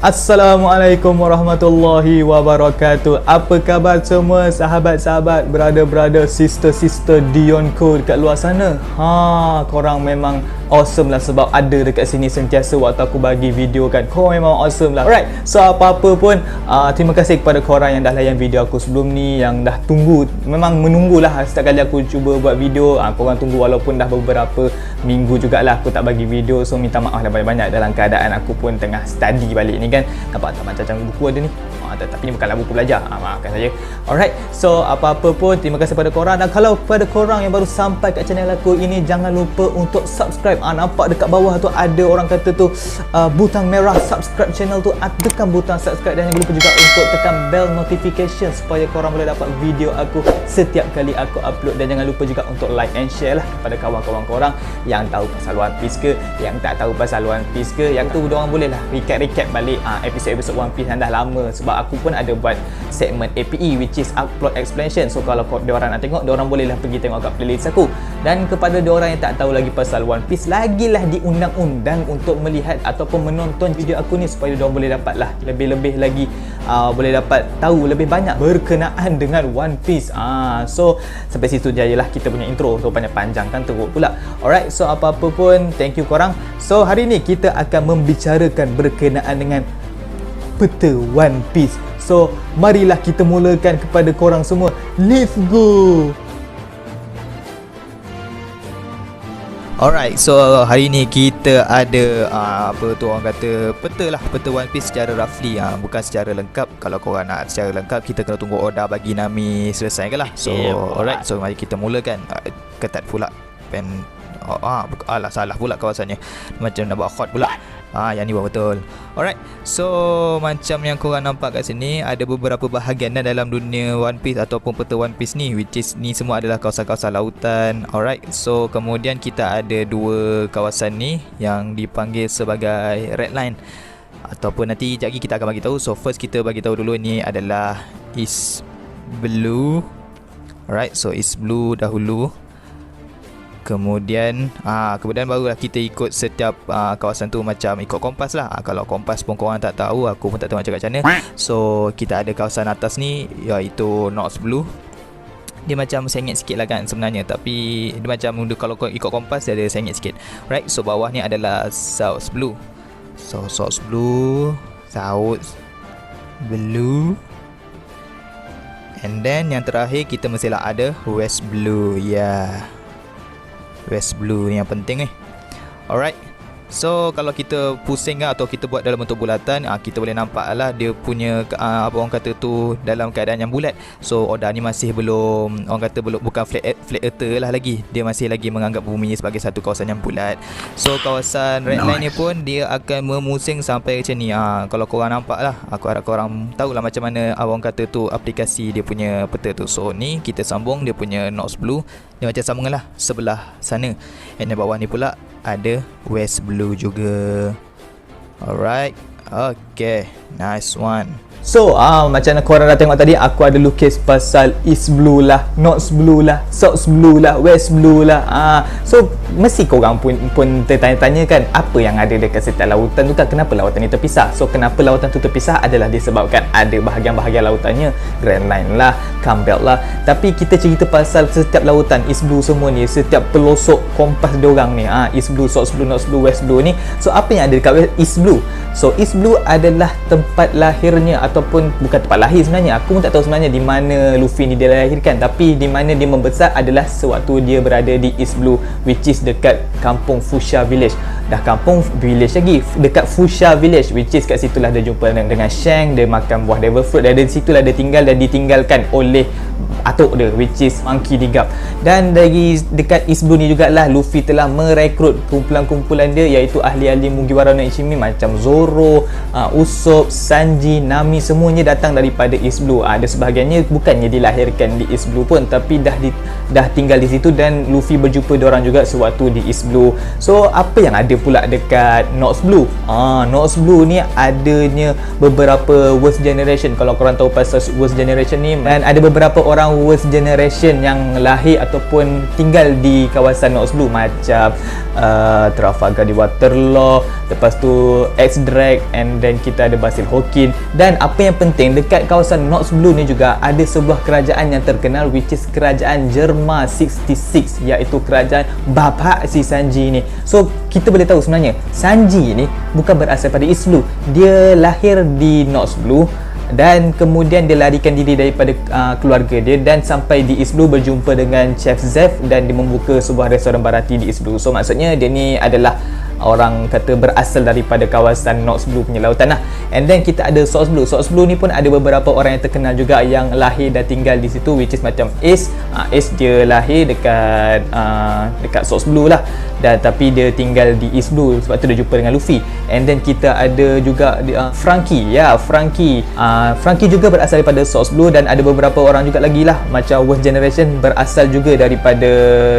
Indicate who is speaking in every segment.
Speaker 1: Assalamualaikum warahmatullahi wabarakatuh. Apa khabar semua sahabat-sahabat, brother-brother, sister-sister Dionku dekat luar sana? Korang memang awesome lah sebab ada dekat sini sentiasa waktu aku bagi video kan. Korang memang awesome lah. Alright, so apa-apa pun terima kasih kepada korang yang dah layan video aku sebelum ni, yang dah tunggu, memang menunggulah setiap kali aku cuba buat video. Korang tunggu walaupun dah beberapa minggu jugalah aku tak bagi video. So minta maaf lah banyak-banyak dalam keadaan aku pun tengah study balik ni kan. Nampak tak macam buku ada ni? Tapi ni bukanlah buku belajar. Maafkan saja. Alright, so apa-apa pun terima kasih pada korang. Dan kalau pada korang yang baru sampai kat channel aku ini, jangan lupa untuk subscribe. Nampak dekat bawah tu ada orang kata tu butang merah subscribe channel tu. Tekan butang subscribe dan jangan lupa juga untuk tekan bell notification supaya korang boleh dapat video aku setiap kali aku upload. Dan jangan lupa juga untuk like and share lah kepada kawan-kawan korang yang tahu pasal One Piece ke, yang tak tahu pasal One Piece ke, yang tu diorang boleh lah recap balik episod-episod One Piece yang dah lama. Sebab aku pun ada buat segmen APE, which is upload explanation. So kalau diorang nak tengok, diorang boleh lah pergi tengok kat playlist aku. Dan kepada diorang yang tak tahu lagi pasal One Piece, lagilah diundang-undang untuk melihat ataupun menonton video aku ni supaya diorang boleh dapat lah lebih-lebih lagi, boleh dapat tahu lebih banyak berkenaan dengan One Piece. So sampai situ je lah kita punya intro. So panjang-panjang kan teruk pula. Alright, so apa-apa pun thank you korang. So hari ni kita akan membicarakan berkenaan dengan peta One Piece. So marilah kita mulakan kepada korang semua. Let's go. Alright, so hari ni kita ada apa tu orang kata peta lah, peta One Piece secara roughly, bukan secara lengkap. Kalau korang nak secara lengkap, kita kena tunggu Oda bagi Nami selesai ke lah. So alright, so mari kita mulakan. Ketat pula pen. Alah salah pula kawasannya, macam nak buat hot pula. Yang ni buat betul. Alright, so macam yang korang nampak kat sini, ada beberapa bahagian dalam dunia One Piece ataupun peta One Piece ni, which is ni semua adalah kawasan-kawasan lautan. Alright, so kemudian kita ada dua kawasan ni yang dipanggil sebagai red line, ataupun nanti sekejap lagi kita akan bagi tahu. So first kita bagi tahu dulu ni adalah East Blue. Alright, so East Blue dahulu. Kemudian barulah kita ikut setiap kawasan tu macam ikut kompas lah. Kalau kompas pun korang tak tahu, aku pun tak tahu macam kat mana. So kita ada kawasan atas ni iaitu North Blue. Dia macam sengit sikit lah kan sebenarnya, tapi dia macam kalau kau ikut kompas dia ada sengit sikit. Right, so bawah ni adalah South Blue. So South Blue, South Blue, and then yang terakhir kita mestilah ada West Blue. West Blue ni yang penting ni. Alright, so kalau kita pusing atau kita buat dalam bentuk bulatan, kita boleh nampak lah dia punya apa orang kata tu dalam keadaan yang bulat. So Oda ni masih belum, orang kata belum, bukan flat earther lah lagi. Dia masih lagi menganggap bumi sebagai satu kawasan yang bulat. So kawasan red line ni pun dia akan memusing sampai macam ni. Kalau korang nampak lah, aku harap korang tahulah macam mana orang kata tu aplikasi dia punya peta tu. So ni kita sambung dia punya North Blue, dia macam sama lah sebelah sana. And di bawah ni pula ada West Blue juga. Alright, okay, nice one. So macam korang dah tengok tadi, aku ada lukis pasal East Blue lah, North Blue lah, South Blue lah, West Blue lah. So mesti korang pun tertanya-tanya kan, apa yang ada dekat setiap lautan tu kan, kenapa lautan ni terpisah. So kenapa lautan tu terpisah adalah disebabkan ada bahagian-bahagian lautannya, Grand Line lah, Campbell lah. Tapi kita cerita pasal setiap lautan East Blue semua ni, setiap pelosok kompas diorang ni, East Blue, South Blue, North Blue, West Blue ni. So apa yang ada dekat East Blue? So East Blue adalah tempat lahirnya, ataupun bukan tempat lahir sebenarnya, aku pun tak tahu sebenarnya di mana Luffy ni dia lahirkan, tapi di mana dia membesar adalah sewaktu dia berada di East Blue, which is dekat kampung Fuchsia Village. Dah kampung village lagi, dekat Fuchsia Village, which is kat situlah dia jumpa dengan Shanks, dia makan buah devil fruit, dan dari situlah dia tinggal dan ditinggalkan oleh atuk dia, which is Monkey D. Garp. Dan dari dekat East Blue ni jugalah Luffy telah merekrut kumpulan-kumpulan dia, iaitu ahli-ahli Mugiwara no Ichimi macam Zoro, Usopp, Sanji, Nami, semuanya datang daripada East Blue. Ada sebahagiannya bukannya dilahirkan di East Blue pun, tapi dah tinggal di situ, dan Luffy berjumpa diorang juga sewaktu di East Blue. So apa yang ada pula dekat North Blue? North Blue ni adanya beberapa Worst Generation. Kalau korang tahu pasal Worst Generation ni, dan ada beberapa orang
Speaker 2: orang worst generation yang lahir ataupun tinggal di kawasan Knox Blue, macam Trafalgar di Waterloo, lepas tu X-Drag, and then kita ada Basil Hawkins. Dan apa yang penting, dekat kawasan Knox Blue ni juga ada sebuah kerajaan yang terkenal, which is kerajaan Jerma 66, iaitu kerajaan bapa si Sanji ni. So kita boleh tahu sebenarnya Sanji ni bukan berasal pada East Blue. Dia lahir di Knox Blue dan kemudian dia larikan diri daripada keluarga dia dan sampai di East Blue berjumpa dengan Chef Zeff dan dia membuka sebuah restoran barati di East Blue. So maksudnya dia ni adalah orang kata berasal daripada kawasan Knox Blue punya lautan lah. And then kita ada Sox Blue. Sox Blue ni pun ada beberapa orang yang terkenal juga yang lahir dan tinggal di situ, which is macam Ace. Ace dia lahir dekat Sox Blue lah, dan tapi dia tinggal di East Blue, sebab tu dia jumpa dengan Luffy. And then kita ada juga Frankie. Frankie juga berasal daripada Sox Blue, dan ada beberapa orang juga lagi lah macam Worst Generation berasal juga daripada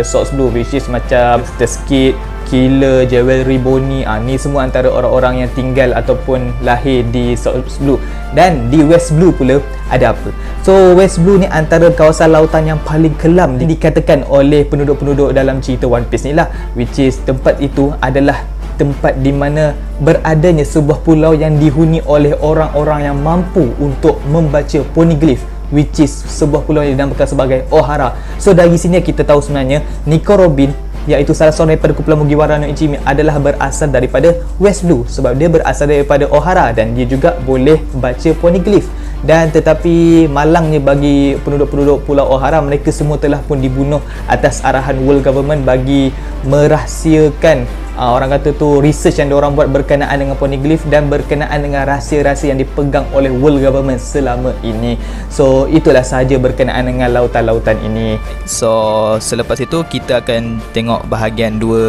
Speaker 2: Sox Blue, which is macam The Skid, Killer, Jewelry, Bonnie. Ni semua antara orang-orang yang tinggal ataupun lahir di Sox Blue. Dan di West Blue pula ada apa? So West Blue ni antara kawasan lautan yang paling kelam dikatakan oleh penduduk-penduduk dalam cerita One Piece ni lah, which is tempat itu adalah tempat di mana beradanya sebuah pulau yang dihuni oleh orang-orang yang mampu untuk membaca poneglyph, which is sebuah pulau yang dinamakan sebagai Ohara. So dari sini kita tahu sebenarnya Nico Robin, iaitu salah seorang daripada kumpulan Mugiwara no Ichimi, adalah berasal daripada West Blue, sebab dia berasal daripada Ohara dan dia juga boleh baca poneglyph. Dan tetapi malangnya bagi penduduk-penduduk Pulau Ohara, mereka semua telah pun dibunuh atas arahan world government bagi merahsiakan orang kata tu research yang diorang buat berkenaan dengan poneglyph dan berkenaan dengan rahsia-rahsia yang dipegang oleh world government selama ini. So itulah sahaja berkenaan dengan lautan-lautan ini.
Speaker 1: So selepas itu kita akan tengok bahagian dua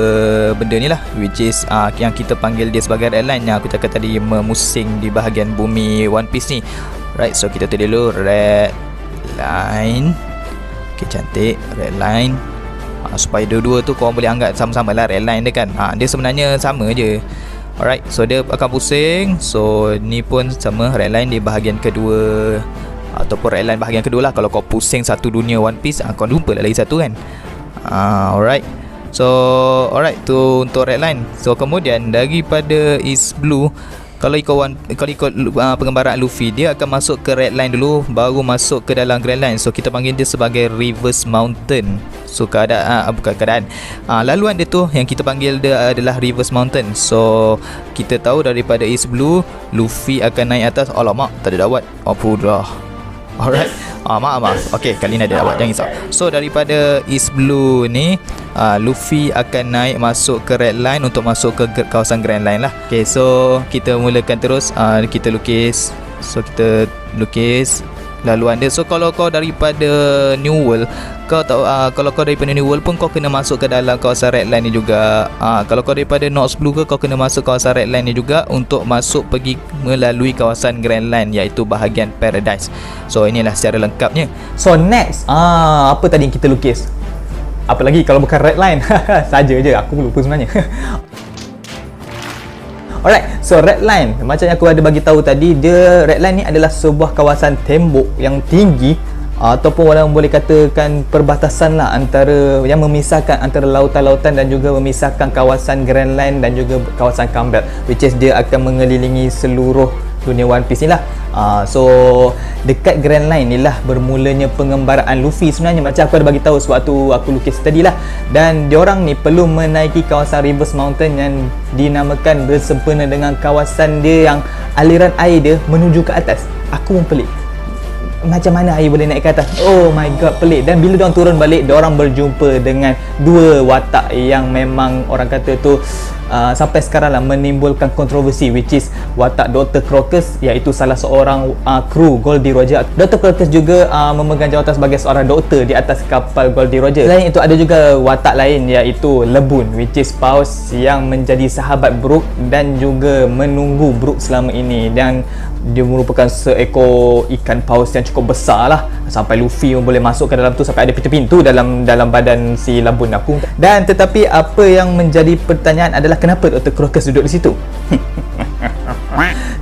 Speaker 1: benda ni lah, which is yang kita panggil dia sebagai red line yang aku cakap tadi, memusing di bahagian bumi One Piece ni. Right, so kita tulis dulu red line. Okay, cantik, red line. Supaya dua-dua tu korang boleh anggap sama-sama lah red line dia kan. Dia sebenarnya sama je. Alright, so dia akan pusing. So ni pun sama, red line di bahagian kedua, ataupun red line bahagian kedua lah. Kalau kau pusing satu dunia One Piece, kau jumpa lah lagi satu kan. Alright. So alright, tu untuk red line. So kemudian daripada East Blue, kalau ikut penggambaran Luffy, dia akan masuk ke red line dulu, baru masuk ke dalam grand line. So kita panggil dia sebagai reverse mountain. So laluan dia tu yang kita panggil dia adalah reverse mountain. So kita tahu daripada East Blue, Luffy akan naik atas. Alamak, tak ada dawat. Dah. Alright. Maaf. Okay, kali ni ada dawat, jangan risau. So daripada East Blue ni, Luffy akan naik masuk ke red line untuk masuk ke kawasan grand line lah. Okay, so kita mulakan terus. Kita lukis. So kita lukis laluan dia. So kalau kau daripada New World, kau tahu kalau kau daripada New World pun kau kena masuk ke dalam kawasan red line ni juga. Kalau kau daripada Knox Blue ke, kau kena masuk kawasan red line ni juga untuk masuk pergi melalui kawasan grand line, iaitu bahagian Paradise. So inilah secara lengkapnya.
Speaker 2: So next, apa tadi yang kita lukis? Apa lagi kalau bukan red line? Saja je, aku lupa sebenarnya. Alright, so red line, macam yang aku ada bagi tahu tadi, dia red line ni adalah sebuah kawasan tembok yang tinggi, ataupun orang boleh katakan perbatasan lah, antara yang memisahkan antara lautan-lautan dan juga memisahkan kawasan Grand Line dan juga kawasan Campbell, which is dia akan mengelilingi seluruh dunia One Piece ni lah. So dekat Grand Line ni lah bermulanya pengembaraan Luffy sebenarnya, macam aku ada bagi tahu sewaktu aku lukis tadi lah. Dan diorang ni perlu menaiki kawasan Reverse Mountain yang dinamakan bersempena dengan kawasan dia yang aliran air dia menuju ke atas. Aku pun pelik, macam mana air boleh naik ke atas? Oh my god, pelik. Dan bila diorang turun balik, diorang berjumpa dengan dua watak yang memang orang kata tu sampai sekarang lah menimbulkan kontroversi, which is watak Dr. Crocus, iaitu salah seorang kru Goldie Roger. Dr. Crocus juga memegang jawatan sebagai seorang doktor di atas kapal Goldie Roger. Selain itu ada juga watak lain, iaitu Lebun, which is paus yang menjadi sahabat Brook dan juga menunggu Brook selama ini. Dan dia merupakan seekor ikan paus yang cukup besar lah, sampai Luffy pun boleh masuk ke dalam tu, sampai ada pintu-pintu dalam badan si Lebun aku. Dan tetapi apa yang menjadi pertanyaan adalah kenapa Dr. Crocus duduk di situ?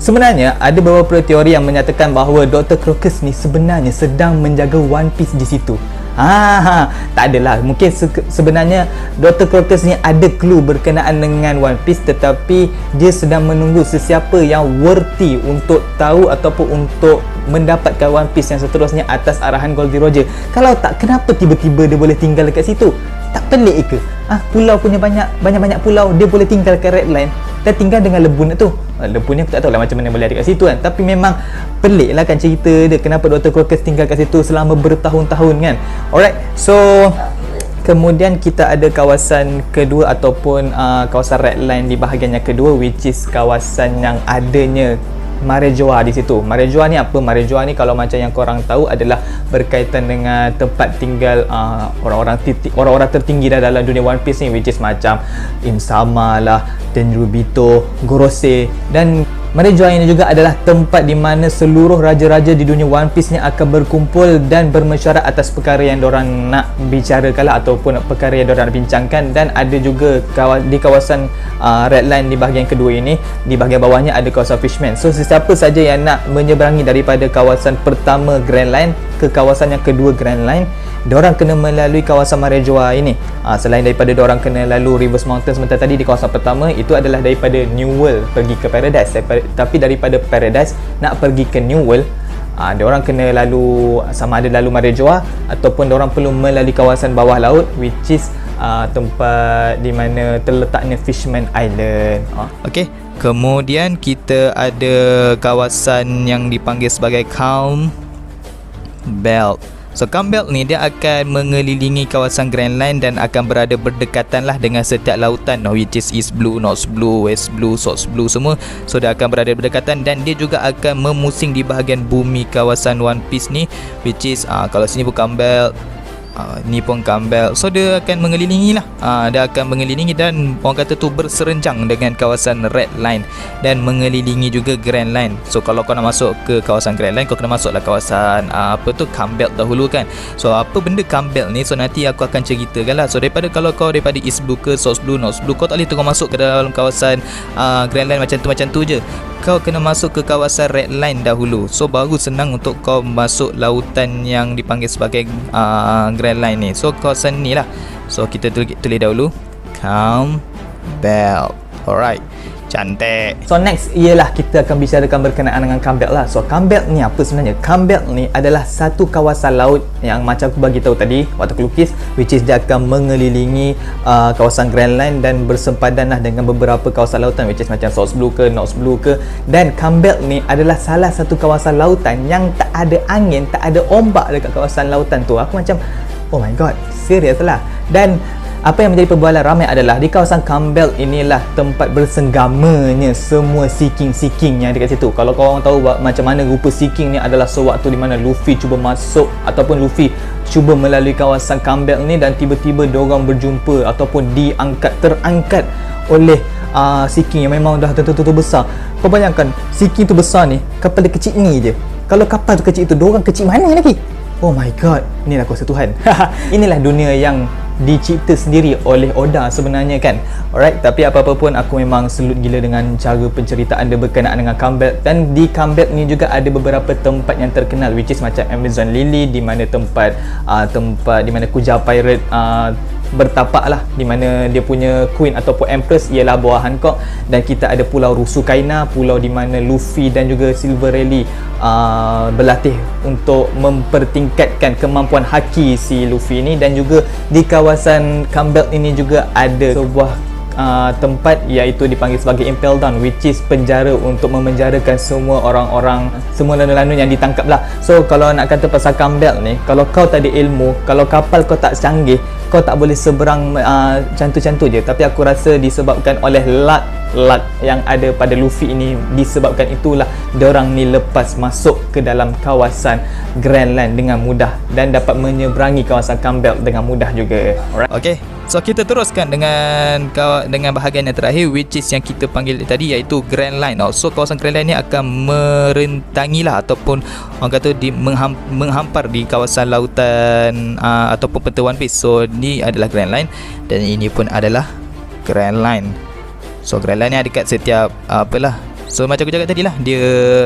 Speaker 2: Sebenarnya ada beberapa teori yang menyatakan bahawa Dr. Crocus ni sebenarnya sedang menjaga One Piece di situ. Tak adalah. Mungkin sebenarnya Dr. Crocus ni ada clue berkenaan dengan One Piece, tetapi dia sedang menunggu sesiapa yang worthy untuk tahu ataupun untuk mendapatkan One Piece yang seterusnya atas arahan Goldie Roger. Kalau tak, kenapa tiba-tiba dia boleh tinggal dekat situ? Tak pelik ke? Pulau punya banyak pulau, dia boleh tinggal kat Red Line dan tinggal dengan lebun tu. Lebun ni aku tak tahulah macam mana boleh ada kat situ kan. Tapi memang pelik lah kan cerita dia, kenapa Dr. Crocus tinggal kat situ selama bertahun-tahun kan. Alright, so kemudian kita ada kawasan kedua ataupun kawasan Red Line di bahagian yang kedua, which is kawasan yang adanya Marejoa di situ. Marejoa ni apa? Marejoa ni kalau macam yang korang tahu adalah berkaitan dengan tempat tinggal orang-orang tertinggi dalam dunia One Piece ni, which is macam Im-sama lah, Tenryubito, Gorosei. Dan Marejoa ini juga adalah tempat di mana seluruh raja-raja di dunia One Piece ni akan berkumpul dan bermesyuarat atas perkara yang diorang nak bicarakan ataupun perkara yang diorang nak bincangkan. Dan ada juga di kawasan Red Line di bahagian kedua ini, di bahagian bawahnya ada kawasan Fishman. So sesiapa saja yang nak menyeberangi daripada kawasan pertama Grand Line ke kawasan yang kedua Grand Line, diorang kena melalui kawasan Marejoa ini. Selain daripada diorang kena lalu Reverse Mountain sebentar tadi, di kawasan pertama itu adalah daripada New World pergi ke Paradise. Tapi daripada Paradise nak pergi ke New World, diorang kena lalu, sama ada lalu Marejoa ataupun diorang perlu melalui kawasan bawah laut, which is tempat di mana terletaknya Fishman Island.
Speaker 1: Okey, kemudian kita ada kawasan yang dipanggil sebagai Calm Belt. So Calm Belt ni dia akan mengelilingi kawasan Grand Line dan akan berada berdekatan lah dengan setiap lautan, which is East Blue, North Blue, West Blue, South Blue semua. So dia akan berada berdekatan dan dia juga akan memusing di bahagian bumi kawasan One Piece ni, which is kalau sini pun Calm Belt, ni pun Calm Belt. So dia akan mengelilingi lah, dia akan mengelilingi dan orang kata tu berserenjang dengan kawasan Red Line dan mengelilingi juga Grand Line. So kalau kau nak masuk ke kawasan Grand Line, kau kena masuklah kawasan Calm Belt dahulu kan. So apa benda Calm Belt ni? So nanti aku akan ceritakan lah. So kalau kau daripada East Blue ke South Blue, North Blue, kau tak boleh terus masuk ke dalam kawasan Grand Line macam tu je. Kau kena masuk ke kawasan Red Line dahulu. So baru senang untuk kau masuk lautan yang dipanggil sebagai Grand Line ni. So kawasan ni lah. So kita tulis dahulu Calm Belt. Alright, cantik.
Speaker 2: So next ialah kita akan bicarakan berkenaan dengan Calm Belt lah. So Calm Belt ni apa sebenarnya? Calm Belt ni adalah satu kawasan laut yang macam aku bagi tahu tadi waktu aku lukis, which is dia akan mengelilingi kawasan Grand Line dan bersempadan lah dengan beberapa kawasan lautan, which is macam South Blue ke North Blue ke. Dan Calm Belt ni adalah salah satu kawasan lautan yang tak ada angin, tak ada ombak dekat kawasan lautan tu. Aku macam, oh my god, serius lah. Dan apa yang menjadi perbualan ramai adalah di kawasan Calm Belt inilah tempat bersenggamanya semua Sea-King yang dekat situ. Kalau korang tahu macam mana rupa Sea-King ni adalah sewaktu di mana Luffy cuba masuk ataupun Luffy cuba melalui kawasan Calm Belt ni dan tiba-tiba diorang berjumpa ataupun terangkat oleh Sea-King yang memang dah tentu-tentu besar. Kau bayangkan Sea-King tu besar ni, kapal dia kecil ni je. Kalau kapal tu kecil tu, diorang kecil mana lagi? Oh my god, inilah kuasa Tuhan. Inilah dunia yang dicipta sendiri oleh Oda sebenarnya kan. Alright, tapi apa-apa pun aku memang selut gila dengan cara penceritaan dia berkenaan dengan Calm Belt. Dan di Calm Belt ni juga ada beberapa tempat yang terkenal, which is macam Amazon Lily, di mana tempat di mana Kuja Pirate bertapak lah, di mana dia punya queen ataupun empress ialah Boa Hancock. Dan kita ada pulau Rusukaina, pulau di mana Luffy dan juga Silver Rayleigh berlatih untuk mempertingkatkan kemampuan haki si Luffy ni. Dan juga di kawasan Calm Belt ini juga ada sebuah tempat iaitu dipanggil sebagai Impel Down, which is penjara untuk memenjarakan semua orang-orang, semua lanun-lanun yang ditangkap lah. So kalau nak kata pasal Calm Belt ni, kalau kau tak ada ilmu, kalau kapal kau tak canggih, kau tak boleh seberang cantu-cantu je. Tapi aku rasa disebabkan oleh luck yang ada pada Luffy ini, disebabkan itulah diorang ni lepas masuk ke dalam kawasan Grand Line dengan mudah dan dapat menyeberangi kawasan Calm Belt dengan mudah juga. Alright.
Speaker 1: Okay, so kita teruskan dengan bahagian yang terakhir, which is yang kita panggil tadi iaitu Grand Line. So kawasan Grand Line ni akan merentangilah ataupun orang kata menghampar di kawasan lautan ataupun peta One Piece. So ni adalah Grand Line dan ini pun adalah Grand Line. So Grand Line ni ada dekat setiap So macam aku cakap tadi lah, dia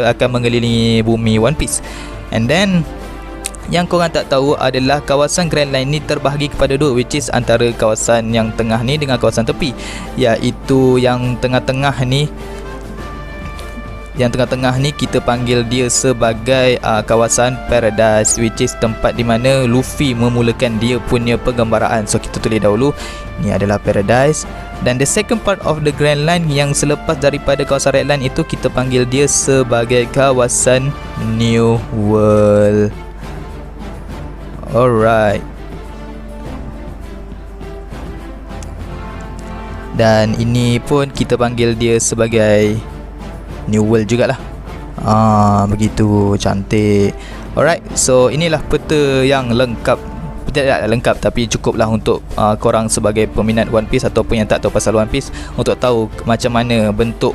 Speaker 1: akan mengelilingi bumi One Piece. And then yang korang tak tahu adalah kawasan Grand Line ni terbahagi kepada dua, which is antara kawasan yang tengah ni dengan kawasan tepi. Iaitu yang tengah-tengah ni, kita panggil dia sebagai kawasan Paradise, which is tempat di mana Luffy memulakan dia punya penggembaraan. So kita tulis dahulu, ni adalah Paradise. Dan the second part of the Grand Line yang selepas daripada kawasan Red Line itu, kita panggil dia sebagai kawasan New World. Alright. Dan ini pun kita panggil dia sebagai New World jugalah. Begitu cantik. Alright, so inilah peta yang lengkap. Tidak lengkap tapi cukuplah untuk korang sebagai peminat One Piece ataupun yang tak tahu pasal One Piece untuk tahu macam mana bentuk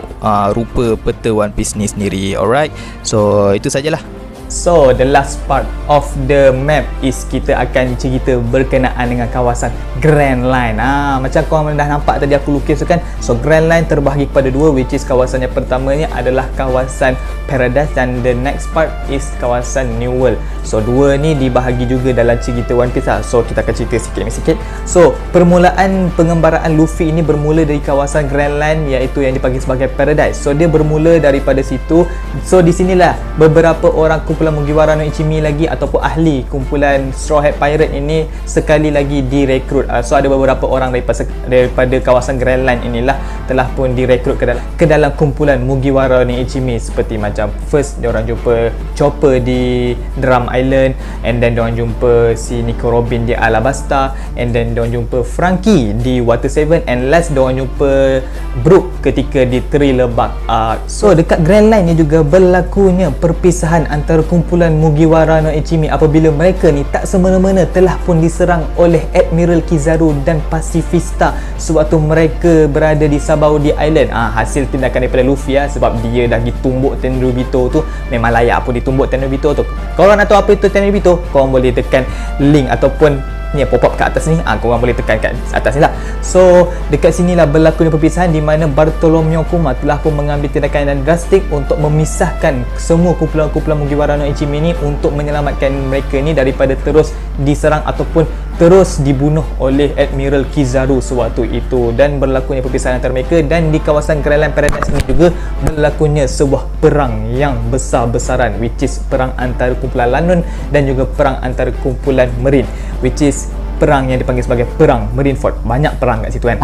Speaker 1: rupa peta One Piece ni sendiri. Alright, so itu sajalah.
Speaker 2: So the last part of the map is kita akan cerita berkenaan dengan kawasan Grand Line. Macam korang dah nampak tadi aku lukis tu kan. So Grand Line terbahagi kepada dua, which is kawasan yang pertamanya adalah kawasan Paradise dan the next part is kawasan New World. So dua ni dibahagi juga dalam cerita One Piece lah. So kita akan cerita sikit demi sikit. So permulaan pengembaraan Luffy ini bermula dari kawasan Grand Line, iaitu yang dipanggil sebagai Paradise. So dia bermula daripada situ. So di sinilah beberapa orang kumpulan Mugiwara no Ichimi lagi ataupun ahli kumpulan Straw Hat Pirate ini sekali lagi direkrut. So ada beberapa orang daripada kawasan Grand Line inilah telah pun direkrut ke dalam kumpulan Mugiwara no Ichimi. Seperti macam first diorang jumpa Chopper di Drum Island, and then diorang jumpa si Nico Robin di Alabasta, and then diorang jumpa Frankie di Water 7, and last diorang jumpa Brook ketika di Thriller Bark. So dekat Grand Line ni juga berlakunya perpisahan antara kumpulan Mugiwara no Ichimi apabila mereka ni tak semena-mena telah pun diserang oleh Admiral Kizaru dan Pacifista sewaktu mereka berada di Sabaody Island. Hasil tindakan daripada Luffy sebab dia dah pergi tumbuk Tenryubito tu. Memang layak pun ditumbuk Tenryubito tu. Kalau nak tahu apa itu Tenryubito, korang boleh tekan link ataupun ni pop up kat atas ni. Korang boleh tekan kat atas ni lah. So dekat sini lah berlakunya perpisahan di mana Bartolomeo Kuma telah pun mengambil tindakan yang drastik untuk memisahkan semua kumpulan-kumpulan Mugiwara no Ichimi ni untuk menyelamatkan mereka ni daripada terus diserang ataupun terus dibunuh oleh Admiral Kizaru sewaktu itu. Dan berlakunya perpisahan antara mereka, dan di kawasan Grand Line Paradise ini juga berlakunya sebuah perang yang besar-besaran, which is perang antara kumpulan Lanun dan juga perang antara kumpulan Marine, which is perang yang dipanggil sebagai perang Marineford. Banyak perang kat situ kan.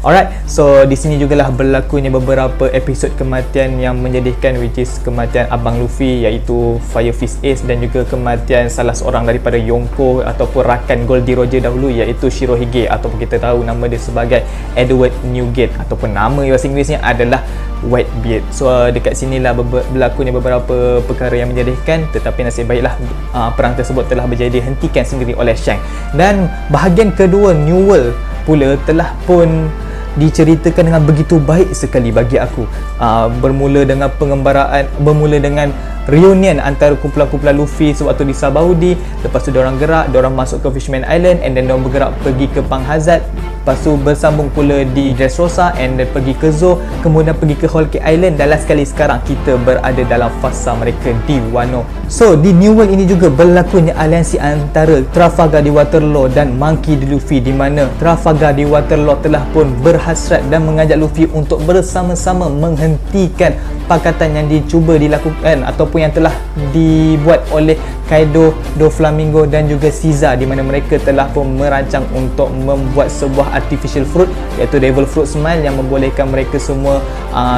Speaker 2: Alright, so di sini jugalah berlakunya beberapa episod kematian yang menyedihkan, which is kematian abang Luffy iaitu Fire Fist Ace, dan juga kematian salah seorang daripada Yonko ataupun rakan Goldie Roger dahulu iaitu Shirohige, ataupun kita tahu nama dia sebagai Edward Newgate, ataupun nama bahasa Inggerisnya adalah Whitebeard. So dekat sinilah berlakunya beberapa perkara yang menyedihkan, tetapi nasib baiklah perang tersebut telah berjaya dihentikan sendiri oleh Shanks. Dan bahagian kedua New World pula telah pun diceritakan dengan begitu baik sekali bagi aku. Bermula dengan pengembaraan, bermula dengan reunion antara kumpulan-kumpulan Luffy sewaktu di Sabaody. Lepas tu diorang gerak, diorang masuk ke Fishman Island, and then diorang bergerak pergi ke Pang Hazard. Lepas tu bersambung pula di Dressrosa, and then pergi ke Zoo, kemudian pergi ke Whole Cake Island, dan last sekali sekarang kita berada dalam fasa mereka di Wano. So di New World ini juga berlakunya aliansi antara Trafalgar di Waterloo dan Monkey D. Luffy, di mana Trafalgar di Waterloo telah pun berhasrat dan mengajak Luffy untuk bersama-sama menghentikan pakatan yang dicuba dilakukan ataupun yang telah dibuat oleh Kaido, Doflamingo dan juga Caesar, di mana mereka telah pun merancang untuk membuat sebuah artificial fruit iaitu Devil Fruit Smile yang membolehkan mereka semua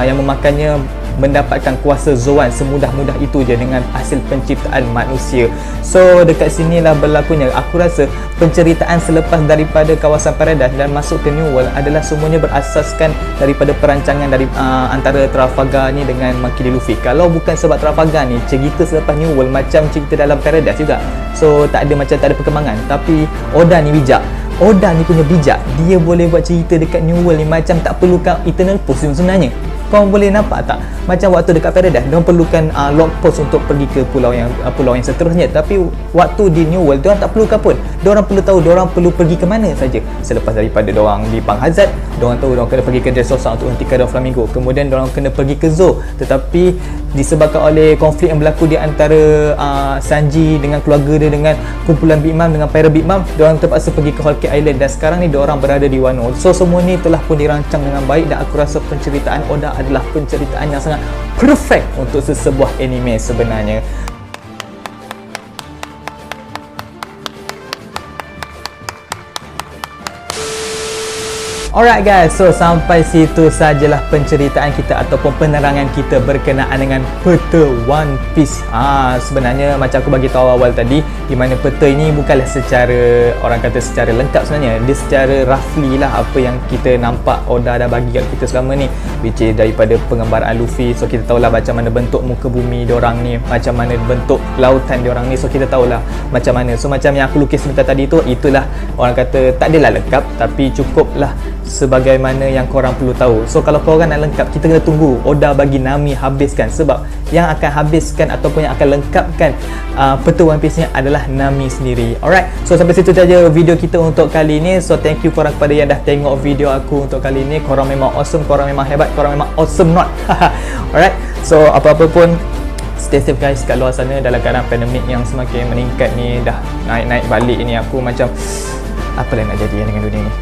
Speaker 2: yang memakannya mendapatkan kuasa Zoan semudah-mudah itu je dengan hasil penciptaan manusia. So dekat sinilah berlakunya, aku rasa penceritaan selepas daripada kawasan Paradise dan masuk ke New World adalah semuanya berasaskan daripada perancangan dari antara Trafalgar ni dengan Monkey D. Luffy. Kalau bukan sebab Trafalgar ni, cerita selepas New World macam cerita dalam Paradise juga. So tak ada perkembangan. Tapi Oda ni bijak. Oda ni punya bijak. Dia boleh buat cerita dekat New World ni macam tak perlukan Eternal Post sebenarnya. Kau boleh nampak tak macam waktu dekat Paradise diorang perlukan log post untuk pergi ke pulau yang seterusnya, tapi waktu di New World diorang tak perlukan pun. Diorang perlu tahu diorang perlu pergi ke mana saja. Selepas daripada diorang di Bang Hazard, diorang tahu diorang kena pergi ke Dressrosa untuk hentikan Doflamingo, kemudian diorang kena pergi ke Zoo, tetapi disebabkan oleh konflik yang berlaku di antara Sanji dengan keluarga dia dengan kumpulan Big Mom dengan Pirate Big Mom, diorang terpaksa pergi ke Whole Cake Island dan sekarang ni diorang berada di Wano. So semua ni telah pun dirancang dengan baik dan aku rasa penceritaan Oda adalah penceritaan yang sangat perfect untuk sesebuah anime sebenarnya. Alright guys, so sampai situ sajalah penceritaan kita ataupun penerangan kita berkenaan dengan peta One Piece. Sebenarnya macam aku bagi tahu awal tadi, di mana peta ini bukanlah secara orang kata secara lengkap sebenarnya. Dia secara roughly lah apa yang kita nampak Oda dah bagi kat kita selama ni, which is daripada pengembaraan Luffy. So kita tahulah macam mana bentuk muka bumi diorang ni, macam mana bentuk lautan diorang ni. So kita tahulah macam mana. So macam yang aku lukis sebentar tadi tu, itulah orang kata tak adalah lengkap tapi cukuplah sebagaimana yang korang perlu tahu. So kalau korang nak lengkap, kita kena tunggu Oda bagi Nami habiskan, sebab yang akan habiskan ataupun yang akan lengkapkan peta One Piece nya adalah Nami sendiri. Alright, so sampai situ saja video kita untuk kali ini. So thank you korang kepada yang dah tengok video aku untuk kali ini. Korang memang awesome, korang memang hebat, korang memang awesome not. Alright, so apa-apa pun stay safe guys kat luar sana. Dalam keadaan pandemik yang semakin meningkat ni, dah naik-naik balik ni, aku macam apalah nak jadi dengan dunia ni.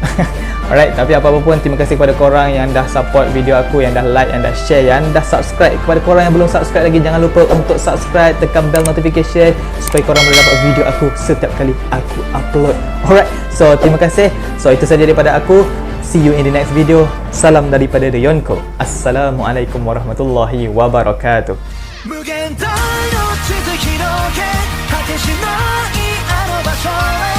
Speaker 2: Alright, tapi apa-apa pun terima kasih kepada korang yang dah support video aku, yang dah like, yang dah share, yang dah subscribe. Kepada korang yang belum subscribe lagi, jangan lupa untuk subscribe, tekan bell notification supaya korang boleh dapat video aku setiap kali aku upload. Alright, so terima kasih. So itu saja daripada aku. See you in the next video. Salam daripada The Yonko. Assalamualaikum warahmatullahi wabarakatuh. 無限大の地図広げ果てしないあの場所へ